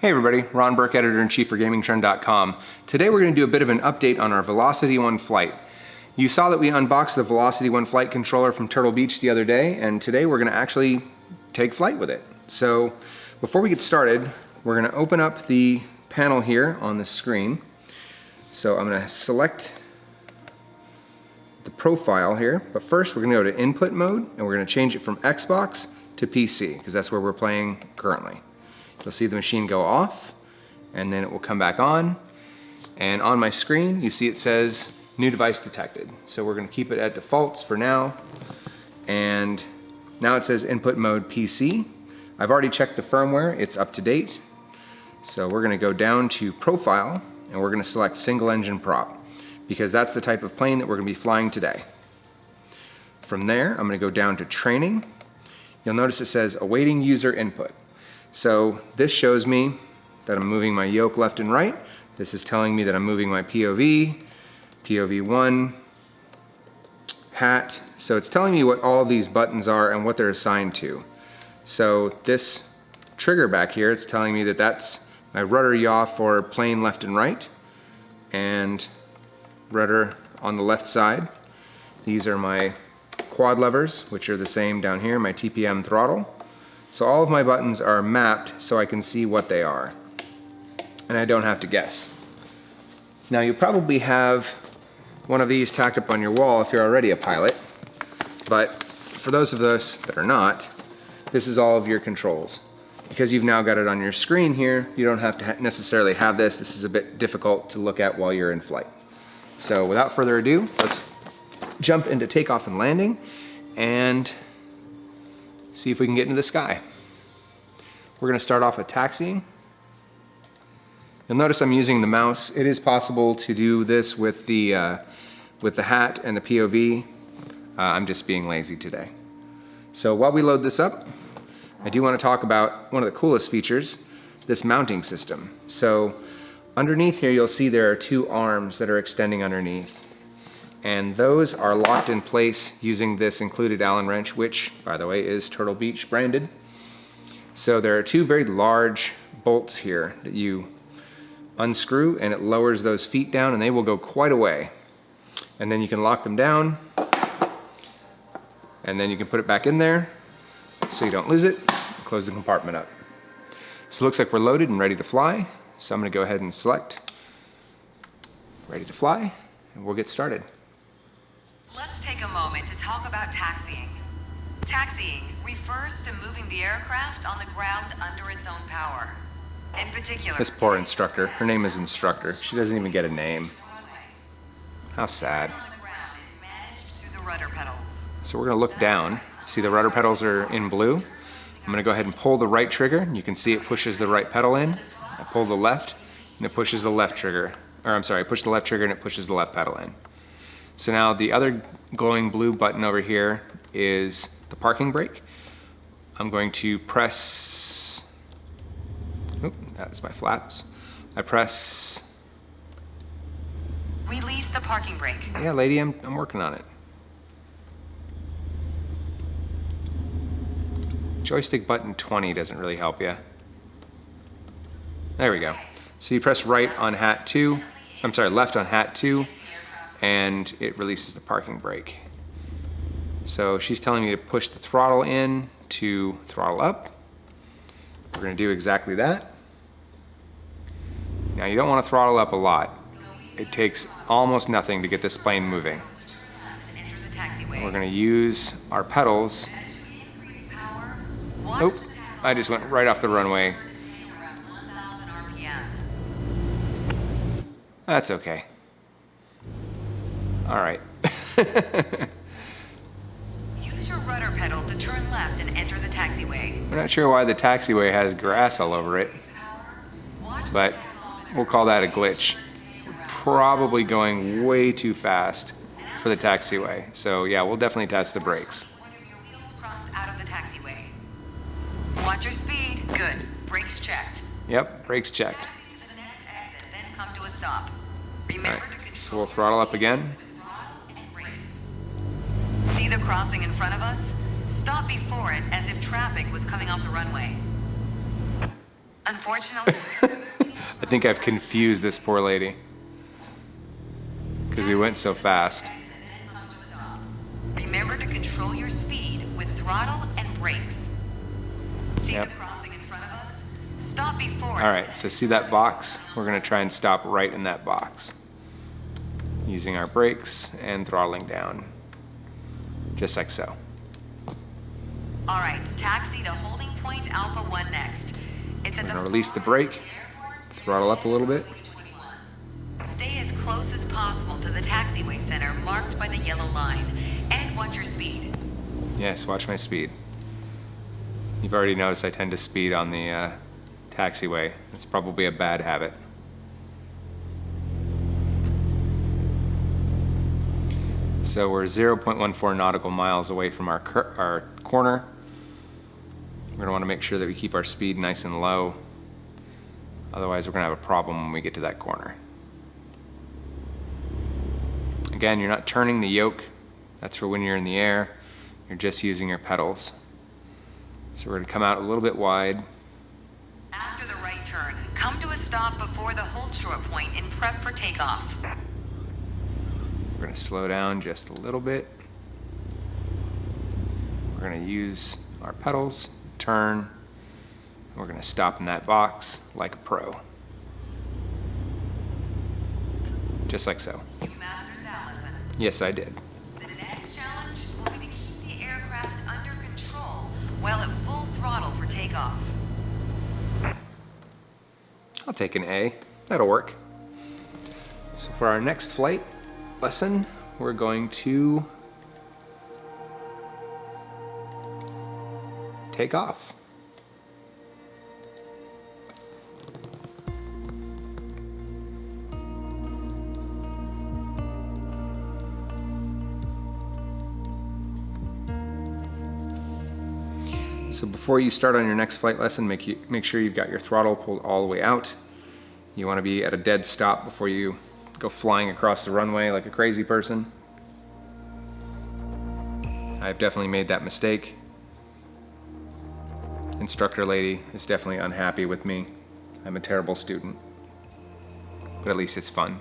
Hey everybody, Ron Burke, Editor-in-Chief for GamingTrend.com. Today we're going to do a bit of an update on our Velocity One flight. You saw that we unboxed the Velocity One flight controller from Turtle Beach the other day, and today we're going to actually take flight with it. So before we get started, we're going to open up the panel here on the screen. So I'm going to select the profile here, but first we're going to go to input mode, and we're going to change it from Xbox to PC, because that's where we're playing currently. You'll see the machine go off, and then it will come back on. And on my screen, you see it says new device detected. So we're gonna keep it at defaults for now. And now it says input mode PC. I've already checked the firmware, it's up to date. So we're gonna go down to profile, and we're gonna select single engine prop, because that's the type of plane that we're gonna be flying today. From there, I'm gonna go down to training. You'll notice it says awaiting user input. So this shows me that I'm moving my yoke left and right. This is telling me that I'm moving my POV, POV1, hat. So it's telling me what all of these buttons are and what they're assigned to. So this trigger back here, it's telling me that that's my rudder yaw for plane left and right, and rudder on the left side. These are my quad levers, which are the same down here, my TPM throttle. So all of my buttons are mapped so I can see what they are, and I don't have to guess. Now you probably have one of these tacked up on your wall if you're already a pilot, but for those of us that are not, this is all of your controls. Because you've now got it on your screen here, you don't have to necessarily have this. This is a bit difficult to look at while you're in flight. So without further ado, let's jump into takeoff and landing and see if we can get into the sky. We're going to start off with taxiing. You'll notice I'm using the mouse. It is possible to do this with the hat and the POV. I'm just being lazy today. So while we load this up, I do want to talk about one of the coolest features, this mounting system. So underneath here, you'll see there are two arms that are extending underneath. And those are locked in place using this included Allen wrench, which, by the way, is Turtle Beach branded. So there are two very large bolts here that you unscrew, and it lowers those feet down, and they will go quite a way. And then you can lock them down, and then you can put it back in there so you don't lose it, and close the compartment up. So it looks like we're loaded and ready to fly. So I'm going to go ahead and select ready to fly, and we'll get started. Let's take a moment to talk about taxiing. Taxiing refers to moving the aircraft on the ground under its own power. In particular, This poor instructor, her name is Instructor. She doesn't even get a name. How sad. on the ground is managed through the rudder pedals. So we're going to look down. See the rudder pedals are in blue. I'm going to go ahead and pull the right trigger. You can see it pushes the right pedal in. I pull the left, and it pushes the left trigger. Or I'm sorry, I push the left trigger and it pushes the left pedal in. So now the other glowing blue button over here is the parking brake. I'm going to press, that's my flaps. I press, Release the parking brake. yeah lady, I'm working on it. Joystick button 20 doesn't really help you. There we go. So you press right on hat 2, I'm sorry, left on hat 2, and it releases the parking brake. So she's telling me to push the throttle in to throttle up. We're going to do exactly that. Now you don't want to throttle up a lot. It takes almost nothing to get this plane moving. And we're going to use our pedals. Oh, I just went right off the runway. That's okay. All right. Use your rudder pedal to turn left and enter the taxiway. We're not sure why the taxiway has grass all over it, but we'll call that a glitch. We're probably going way too fast for the taxiway. So yeah, we'll definitely test the brakes. One of your wheels crossed out of the taxiway. Watch your speed. Good. Brakes checked. Yep, brakes checked. Taxi to the next exit, then come to a stop. All Remember right, to control so we'll throttle up again. and brakes. See the crossing in front of us? Stop before it as if traffic was coming off the runway. Unfortunately, I think I've confused this poor lady because we went so fast. remember to control your speed with throttle and brakes. See Yep. the crossing in front of us? Stop before. All right, so see that box? We're gonna try and stop right in that box using our brakes and throttling down, just like so. All right, taxi to holding point Alpha 1 next. It's at I'm the gonna release the far end of brake, the airport. throttle up a little bit. Stay as close as possible to the taxiway center marked by the yellow line, and watch your speed. Yes, watch my speed. You've already noticed I tend to speed on the taxiway. It's probably a bad habit. So we're 0.14 nautical miles away from our corner. We're gonna wanna make sure that we keep our speed nice and low. Otherwise, we're gonna have a problem when we get to that corner. Again, you're not turning the yoke. That's for when you're in the air. You're just using your pedals. So we're gonna come out a little bit wide. After the right turn, come to a stop before the hold short point and prep for takeoff. We're gonna slow down just a little bit. We're gonna use our pedals, turn, and we're gonna stop in that box like a pro. Just like so. You mastered that lesson. Yes, I did. The next challenge will be to keep the aircraft under control while at full throttle for takeoff. I'll take an A. That'll work. So for our next flight lesson, we're going to take off. So before you start on your next flight lesson, make sure you've got your throttle pulled all the way out. You want to be at a dead stop before you go flying across the runway like a crazy person. I've definitely made that mistake. Instructor lady is definitely unhappy with me. I'm a terrible student, but at least it's fun.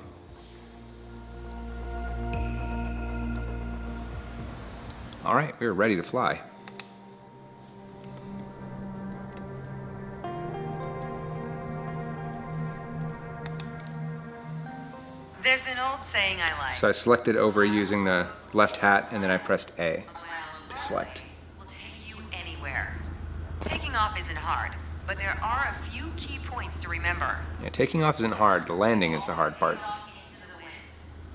All right, we're ready to fly. There's an old saying I like. So I selected over using the left hat and then I pressed A to select. Will take you anywhere. Taking off isn't hard, but there are a few key points to remember. Yeah, taking off isn't hard, the landing is the hard part.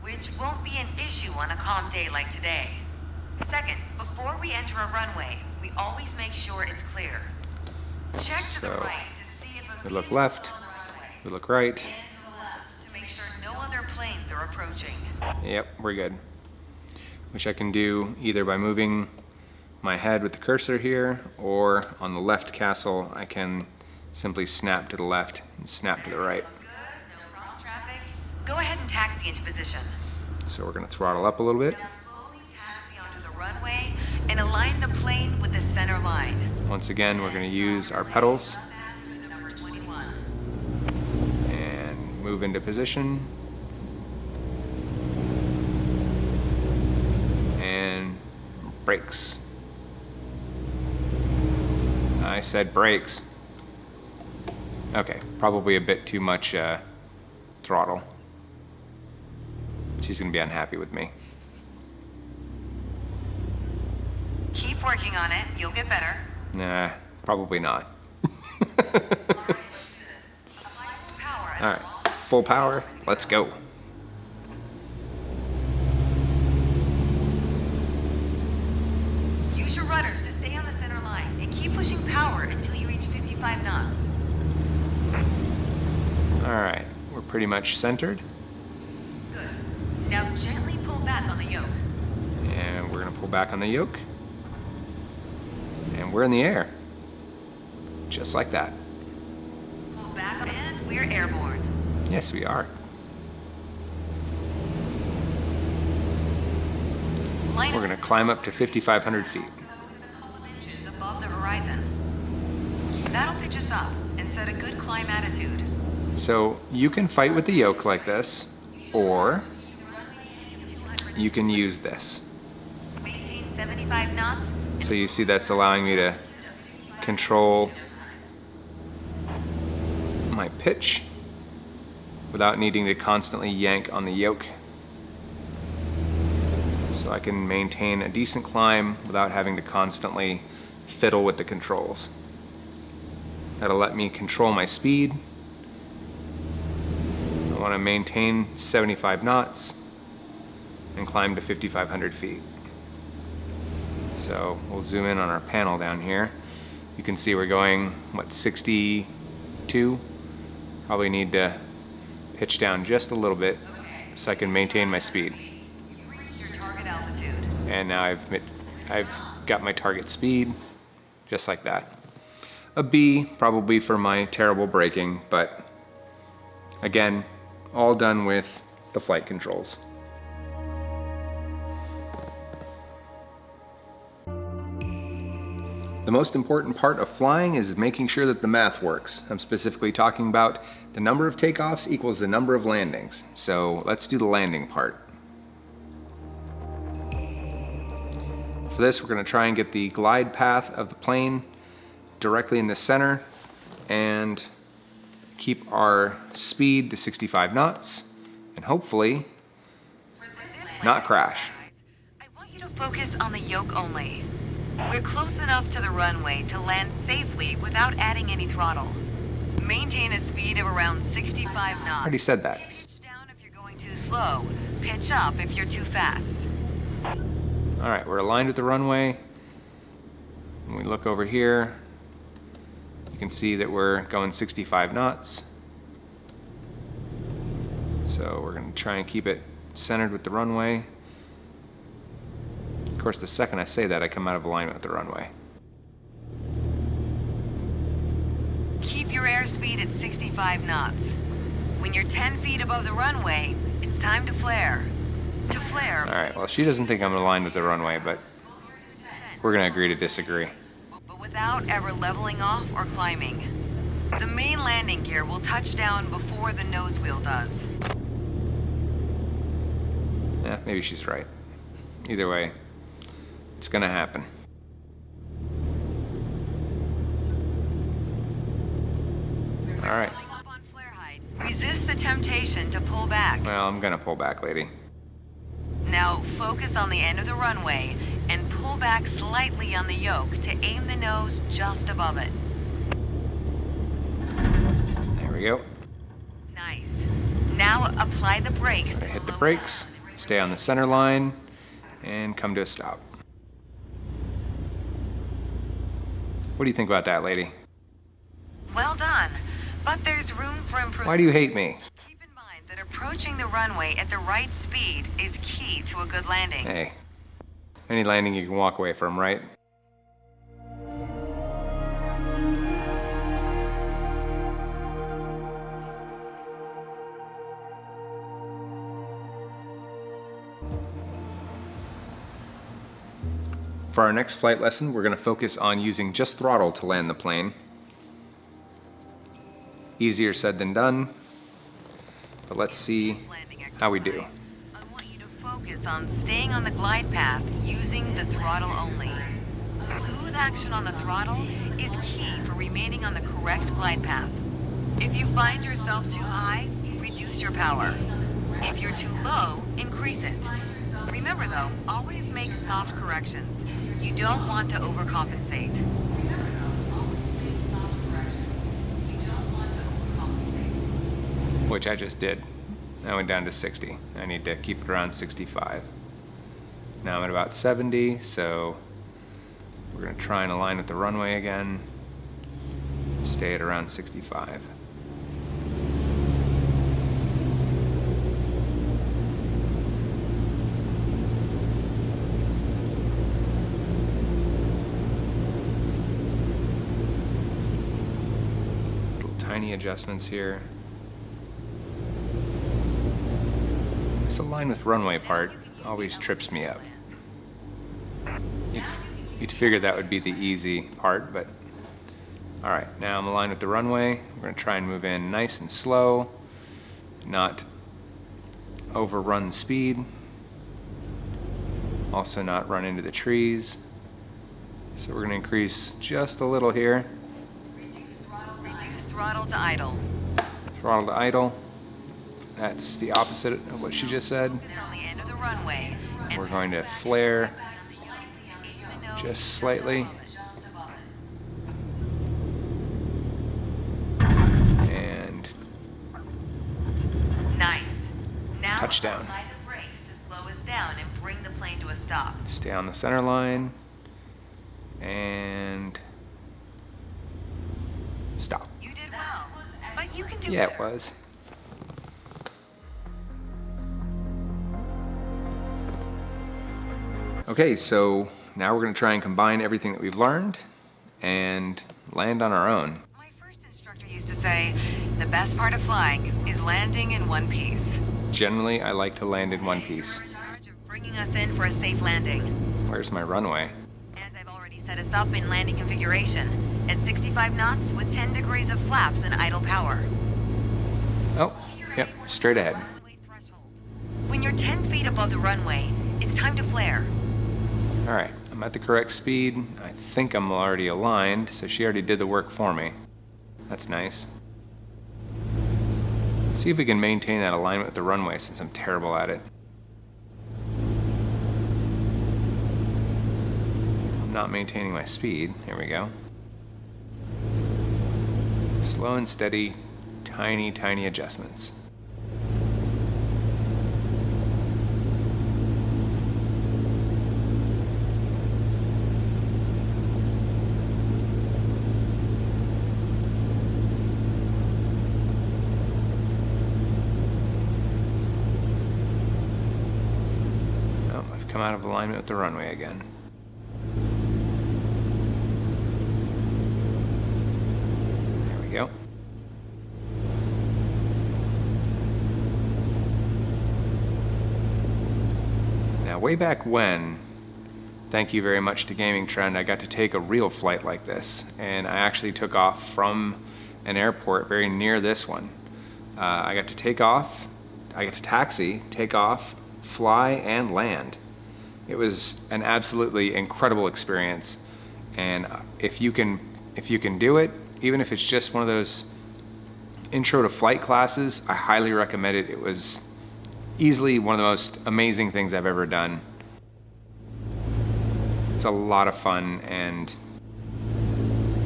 Which won't be an issue on a calm day like today. Second, before we enter a runway, we always make sure it's clear. Check to the So, right to see if a we look vehicle left. is on the runway. We look right. And to the left to make sure no other planes are approaching. Yep, we're good. Which I can do either by moving my head with the cursor here, or on the left castle, I can simply snap to the left and snap to the right. Good, no cross traffic. Go ahead and taxi into position. So we're gonna throttle up a little bit. Now slowly taxi onto the runway and align the plane with the center line. Once again, we're gonna use our pedals Number 21. and move into position. And brakes. I said brakes. Okay, probably a bit too much throttle. She's gonna be unhappy with me. Keep working on it. You'll get better. Nah, probably not. All right, let's do this. Apply full power at All a right, long full power, let's go. Use your rudders to stay on the center line and keep pushing power until you reach 55 knots. All right, we're pretty much centered. Good. Now gently pull back on the yoke. And we're gonna pull back on the yoke. And we're in the air. Just like that. Pull back and we're airborne. Yes, we are. Line We're gonna climb up to 5,500 feet. a couple of inches above the horizon. That'll pitch us up and set a good climb attitude. So you can fight with the yoke like this, or you can use this. Maintain 75 knots. So you see that's allowing me to control my pitch without needing to constantly yank on the yoke. So I can maintain a decent climb without having to constantly fiddle with the controls. That'll let me control my speed. I want to maintain 75 knots and climb to 5,500 feet. So we'll zoom in on our panel down here. You can see we're going, what, 62? Probably need to pitch down just a little bit so I can maintain my speed. You reached your target altitude. And now I've got my target speed, just like that. A B, probably for my terrible braking, but again, all done with the flight controls. The most important part of flying is making sure that the math works. I'm specifically talking about the number of takeoffs equals the number of landings. So let's do the landing part. For this, we're going to try and get the glide path of the plane directly in the center and keep our speed to 65 knots and hopefully not crash. I want you to focus on the yoke only. We're close enough to the runway to land safely without adding any throttle. Maintain a speed of around 65 knots. I already said that. Pitch down if you're going too slow. Pitch up if you're too fast. All right, we're aligned with the runway. When we look over here, you can see that we're going 65 knots. So we're going to try and keep it centered with the runway. Of course, the second I say that, I come out of alignment with the runway. Keep your airspeed at 65 knots. When you're 10 feet above the runway, it's time to flare. To flare. All right, well, she doesn't think I'm aligned with the runway, but we're going to agree to disagree. But without ever leveling off or climbing. The main landing gear will touch down before the nose wheel does. Yeah, maybe she's right. Either way, it's going to happen. All right. Up on flare height. Resist the temptation to pull back. Well, I'm going to pull back, lady. Now focus on the end of the runway and pull back slightly on the yoke to aim the nose just above it. There we go. Nice. Now apply the brakes to Hit the slow brakes, down. stay on the center line, and come to a stop. What do you think about that, lady? Well done, but there's room for improvement. Why do you hate me? Keep in mind that approaching the runway at the right speed is key to a good landing. Hey, any landing you can walk away from, right? For our next flight lesson, we're going to focus on using just throttle to land the plane. Easier said than done, but let's see how we do. I want you to focus on staying on the glide path using the throttle only. Smooth action on the throttle is key for remaining on the correct glide path. If you find yourself too high, reduce your power. If you're too low, increase it. Remember though, always make soft corrections. You don't want to overcompensate. Which I just did. I went down to 60. I need to keep it around 65. Now I'm at about 70, so we're going to try and align with the runway again. Stay at around 65. Little tiny adjustments here. This align with runway part always trips me up. You'd figure that would be the easy part, but All right, now I'm aligned with the runway. We're gonna try and move in nice and slow, not overrun speed. Also not run into the trees. So we're gonna increase just a little here. Reduce throttle to idle. Throttle to idle. That's the opposite of what she just said. Focus on the end of the runway. And We're going to flare just slightly. And nice. Now touchdown. apply the brakes to slow us down and bring the plane to a stop. Stay on the center line. And stop. You did well, but you can do Yeah, better. it was. Okay, so now we're going to try and combine everything that we've learned and land on our own. My first instructor used to say, the best part of flying is landing in one piece. Generally, I like to land in one piece. You're in charge of bringing us in for a safe landing. Where's my runway? And I've already set us up in landing configuration at 65 knots with 10 degrees of flaps and idle power. Oh, yep, straight ahead. Runway threshold. When you're 10 feet above the runway, it's time to flare. All right, I'm at the correct speed. I think I'm already aligned, so she already did the work for me. That's nice. Let's see if we can maintain that alignment with the runway since I'm terrible at it. I'm not maintaining my speed. Here we go. Slow and steady, tiny, tiny adjustments. Come out of alignment with the runway again. There we go. Now, way back when, thank you very much to Gaming Trend, I got to take a real flight like this, and I actually took off from an airport very near this one. I got to take off, I got to taxi, take off, fly, and land. It was an absolutely incredible experience, and if you can do it, even if it's just one of those intro to flight classes, I highly recommend it. It was easily one of the most amazing things I've ever done. It's a lot of fun, and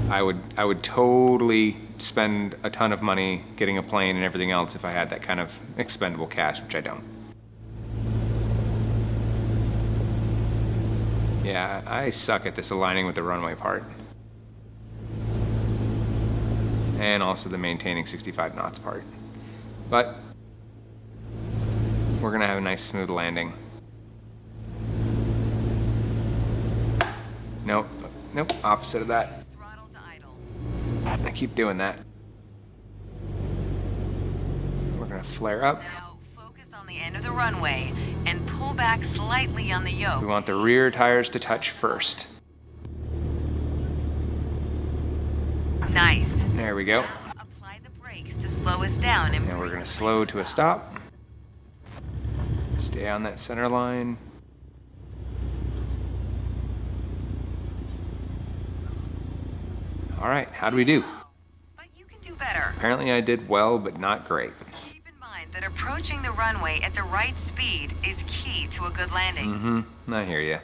I would totally spend a ton of money getting a plane and everything else if I had that kind of expendable cash, which I don't. Yeah, I suck at this aligning with the runway part. And also the maintaining 65 knots part. But we're gonna have a nice smooth landing. Nope, nope, opposite of that. Throttle to idle. I keep doing that. We're gonna flare up. Now focus on the end of the runway and pull back slightly on the yoke. We want the rear tires to touch first. Nice. There we go. Now apply the brakes to slow us down and Now we're bring gonna the slow plane to a stop. Stay on that center line. All right, how do we do? But you can do better. Apparently I did well, but not great. Keep in mind that approaching the runway at the right speed is key to a good landing. Mm-hmm, I hear you.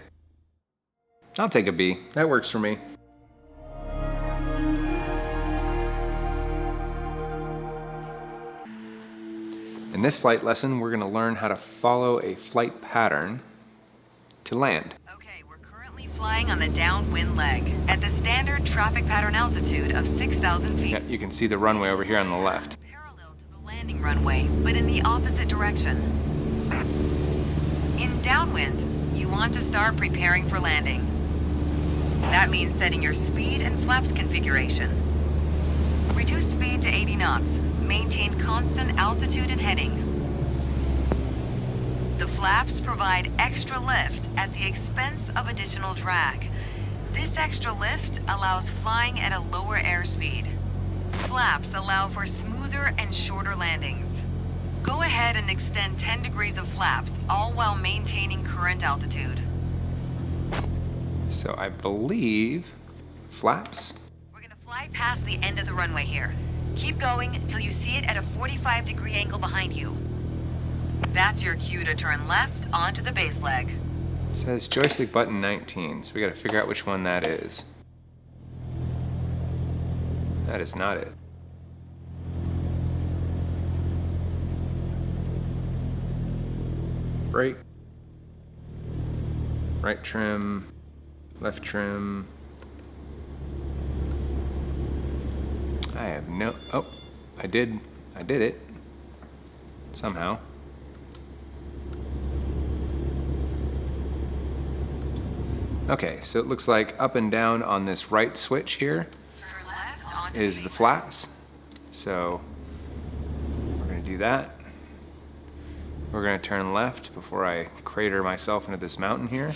I'll take a B. That works for me. In this flight lesson, we're gonna learn how to follow a flight pattern to land. Okay, we're currently flying on the downwind leg at the standard traffic pattern altitude of 6,000 feet. Yeah, you can see the runway over here on the left. Parallel to the landing runway, but in the opposite direction. In downwind, you want to start preparing for landing. That means setting your speed and flaps configuration. Reduce speed to 80 knots. Maintain constant altitude and heading. The flaps provide extra lift at the expense of additional drag. This extra lift allows flying at a lower airspeed. Flaps allow for smoother and shorter landings. Go ahead and extend 10 degrees of flaps, all while maintaining current altitude. So I believe flaps. We're gonna fly past the end of the runway here. Keep going till you see it at a 45-degree angle behind you. That's your cue to turn left onto the base leg. It says joystick button 19, so we gotta figure out which one that is. That is not it. Brake. Right trim. Left trim. I have no... Oh, I did it. Somehow. Okay, so it looks like up and down on this right switch here Turn left onto is the flaps. So we're gonna do that. We're gonna turn left before I crater myself into this mountain here.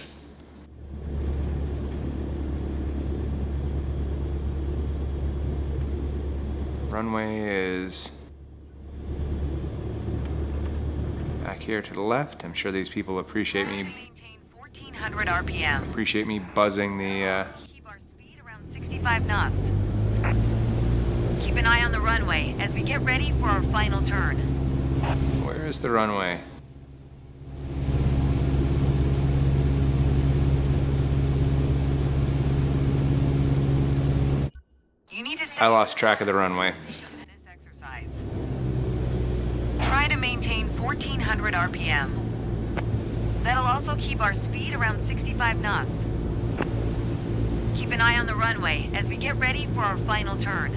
Runway is back here to the left. I'm sure these people appreciate me Maintain 1400 RPM. buzzing the Keep our speed around 65 knots. Keep an eye on the runway as we get ready for our final turn. where is the runway? You need to stay I lost track of the runway. in this exercise. Try to maintain 1400 RPM. That'll also keep our speed around 65 knots. Keep an eye on the runway as we get ready for our final turn.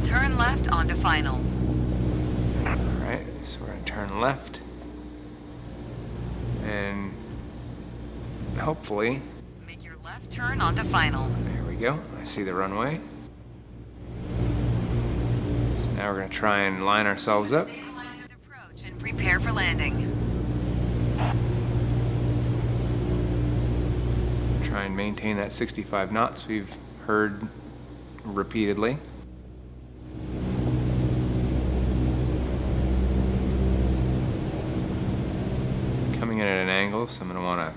Turn left onto final. Alright, so we're gonna turn left. And hopefully, Make your left turn onto final. there we go. I see the runway. So now we're gonna try and line ourselves up. Stabilized approach and prepare for landing. Try and maintain that 65 knots we've heard repeatedly. Coming in at an angle, so I'm going to want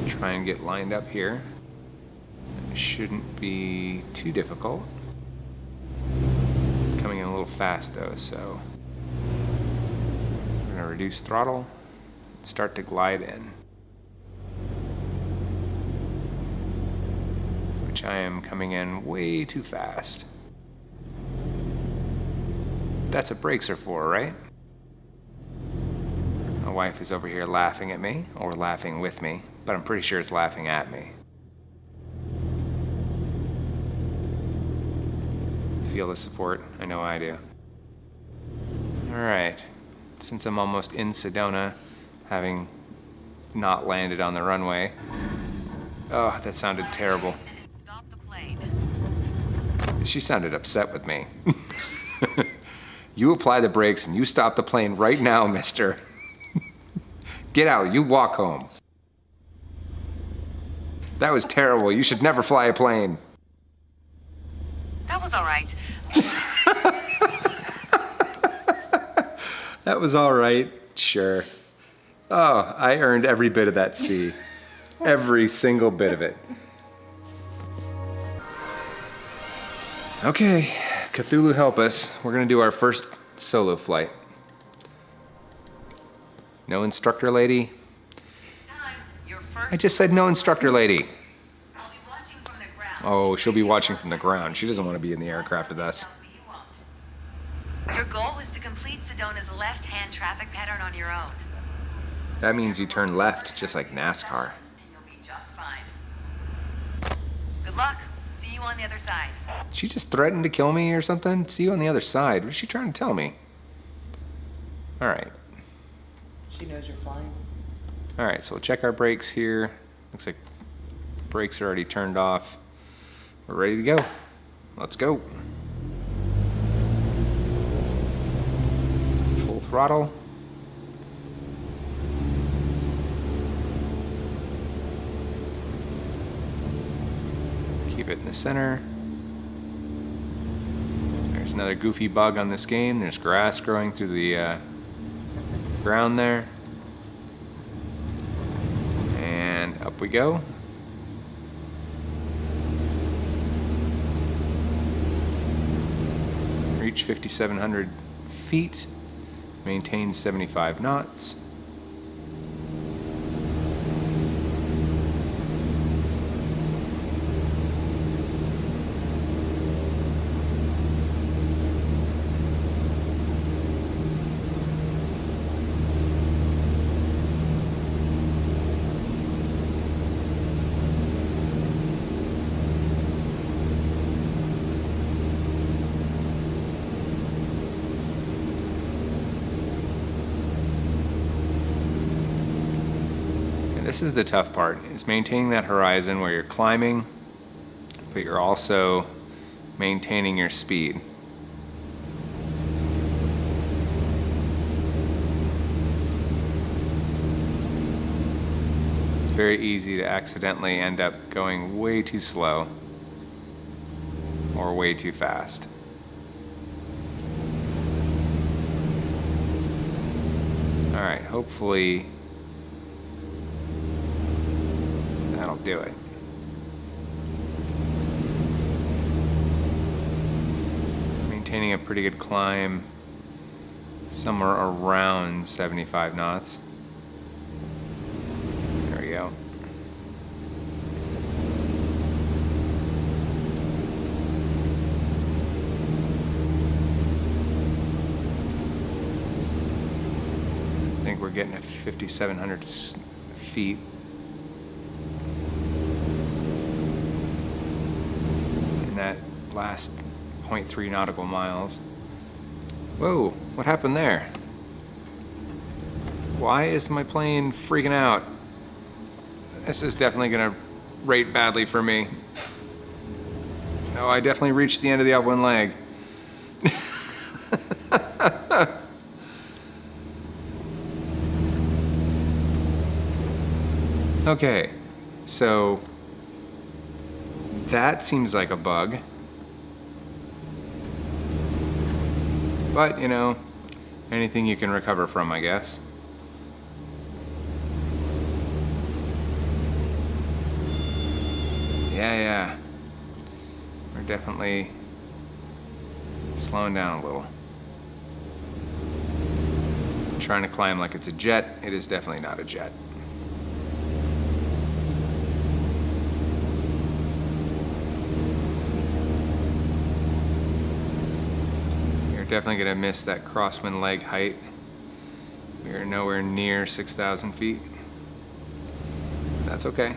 to try and get lined up here. It shouldn't be too difficult. Coming in a little fast though, so we're going to reduce throttle, start to glide in. Which I am coming in way too fast. That's what brakes are for, right? My wife is over here laughing at me, or laughing with me, but I'm pretty sure it's laughing at me. Feel the support? I know I do. Alright, since I'm almost in Sedona, having not landed on the runway. Oh, that sounded terrible. Stop the plane. She sounded upset with me. You apply the brakes and you stop the plane right now, mister. Get out, you walk home. That was terrible. You should never fly a plane. That was all right. That was all right, sure. Oh, I earned every bit of that C. Every single bit of it. Okay, Cthulhu help us. We're gonna do our first solo flight. No instructor lady? Time. Your first. I just said no instructor lady. I'll be watching from the ground. Oh, she'll be watching from the ground. She doesn't want to be in the aircraft with us. Tell me you won't. Your goal is to complete Sedona's left-hand traffic pattern on your own. That means you turn left, just like NASCAR. And you'll be just fine. Good luck. See you on the other side. She just threatened to kill me or something? See you on the other side. What is she trying to tell me? All right. She knows you're flying. All right, so we'll check our brakes here. Looks like brakes are already turned off. We're ready to go. Let's go. Full throttle. Keep it in the center. There's another goofy bug on this game. There's grass growing through the ground there. And up we go. Reach 5,700 feet. Maintain 75 knots. This is the tough part, is maintaining that horizon where you're climbing, but you're also maintaining your speed. It's very easy to accidentally end up going way too slow or way too fast. All right, hopefully that'll do it. Maintaining a pretty good climb, somewhere around 75 knots. There we go. I think we're getting at 5,700 feet. That last 0.3 nautical miles. Whoa, what happened there? Why is my plane freaking out? This is definitely gonna rate badly for me. Oh, I definitely reached the end of the upwind leg. Okay, so that seems like a bug. But, you know, anything you can recover from, I guess. Yeah. We're definitely slowing down a little. Trying to climb like it's a jet. It is definitely not a jet. Definitely gonna miss that crosswind leg height. We are nowhere near 6,000 feet. That's okay.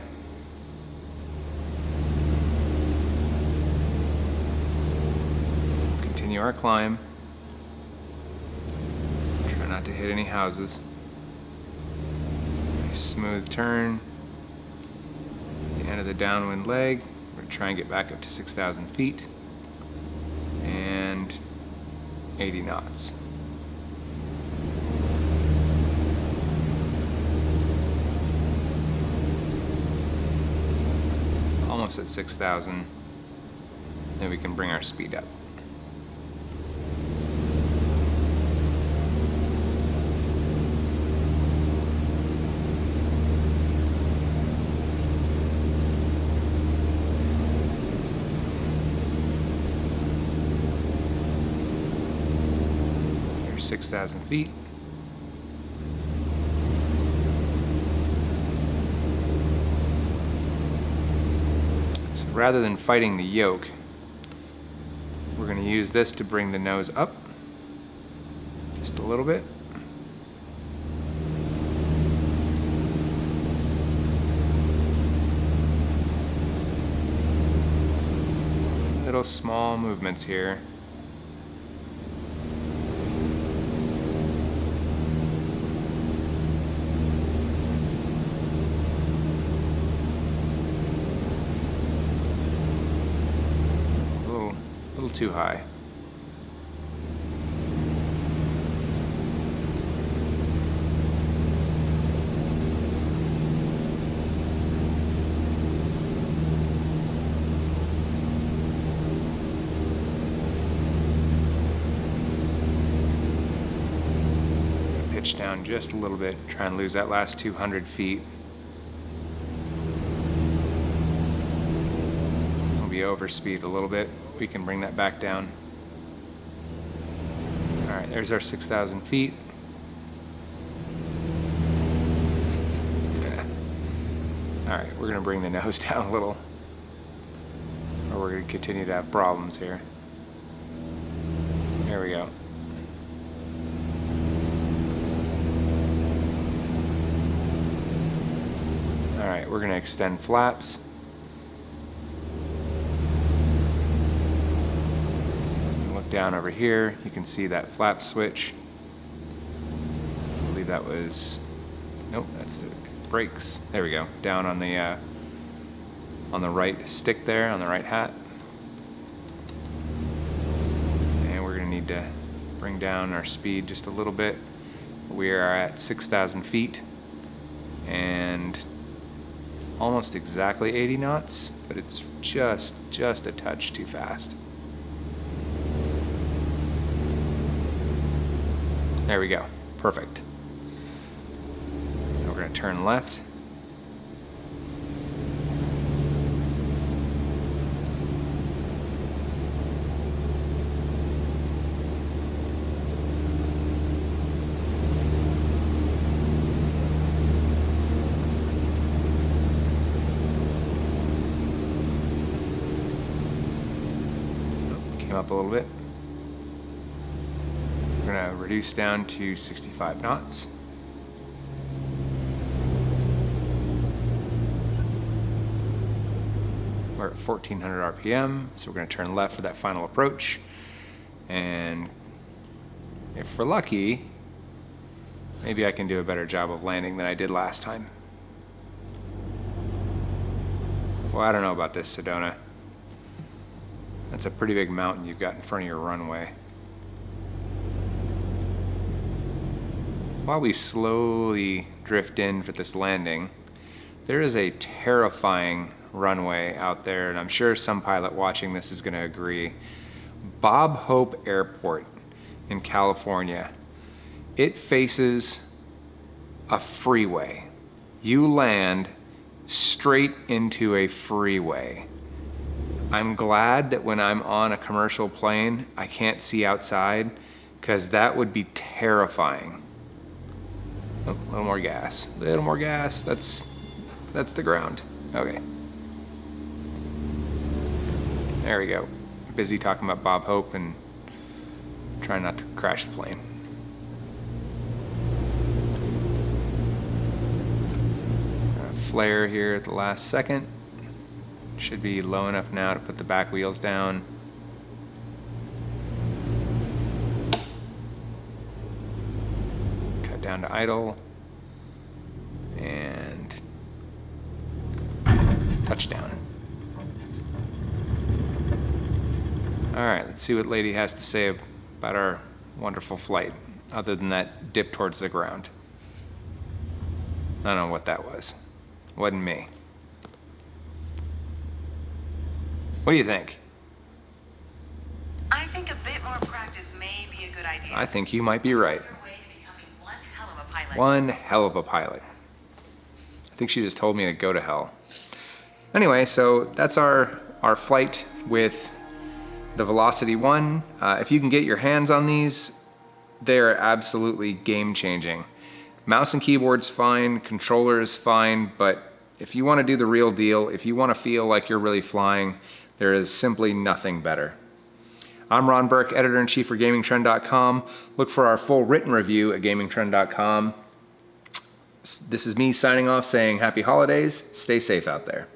Continue our climb. Try not to hit any houses. Nice smooth turn. The end of the downwind leg. We're gonna try and get back up to 6,000 feet. And 80 knots. Almost at 6,000. Then we can bring our speed up. Here's 6,000 feet. So rather than fighting the yoke, we're going to use this to bring the nose up just a little bit. Little small movements here. too high. Pitch down just a little bit, try and lose that last 200 feet. We'll be over speed a little bit. We can bring that back down. All right, there's our 6,000 feet. Yeah. All right, we're gonna bring the nose down a little, or we're gonna continue to have problems here. There we go. All right, we're gonna extend flaps. Look down over here, you can see that flap switch. I believe that was, nope, that's the brakes. There we go, down on the right stick there, on the right hat. And we're gonna need to bring down our speed just a little bit. We are at 6,000 feet and almost exactly 80 knots, but it's just a touch too fast. There we go, perfect. Now we're gonna turn left. Up a little bit. We're going to reduce down to 65 knots. We're at 1400 RPM, so we're going to turn left for that final approach. And if we're lucky, maybe I can do a better job of landing than I did last time. Well, I don't know about this, Sedona. That's a pretty big mountain you've got in front of your runway. While we slowly drift in for this landing, there is a terrifying runway out there, and I'm sure some pilot watching this is going to agree. Bob Hope Airport in California. It faces a freeway. You land straight into a freeway. I'm glad that when I'm on a commercial plane, I can't see outside, because that would be terrifying. Oh, a little more gas, a little more gas. That's the ground. Okay. There we go. Busy talking about Bob Hope and trying not to crash the plane. Flare here at the last second. Should be low enough now to put the back wheels down. Cut down to idle. And touchdown. All right, let's see what Lady has to say about our wonderful flight, other than that dip towards the ground. I don't know what that was. Wasn't me. What do you think? I think a bit more practice may be a good idea. I think you might be right. One hell of a pilot. One hell of a pilot. I think she just told me to go to hell. Anyway, so that's our flight with the Velocity 1. If you can get your hands on these, they're absolutely game-changing. Mouse and keyboard's fine, controller is fine, but if you want to do the real deal, if you want to feel like you're really flying, there is simply nothing better. I'm Ron Burke, Editor-in-Chief for GamingTrend.com. Look for our full written review at GamingTrend.com. This is me signing off saying happy holidays. Stay safe out there.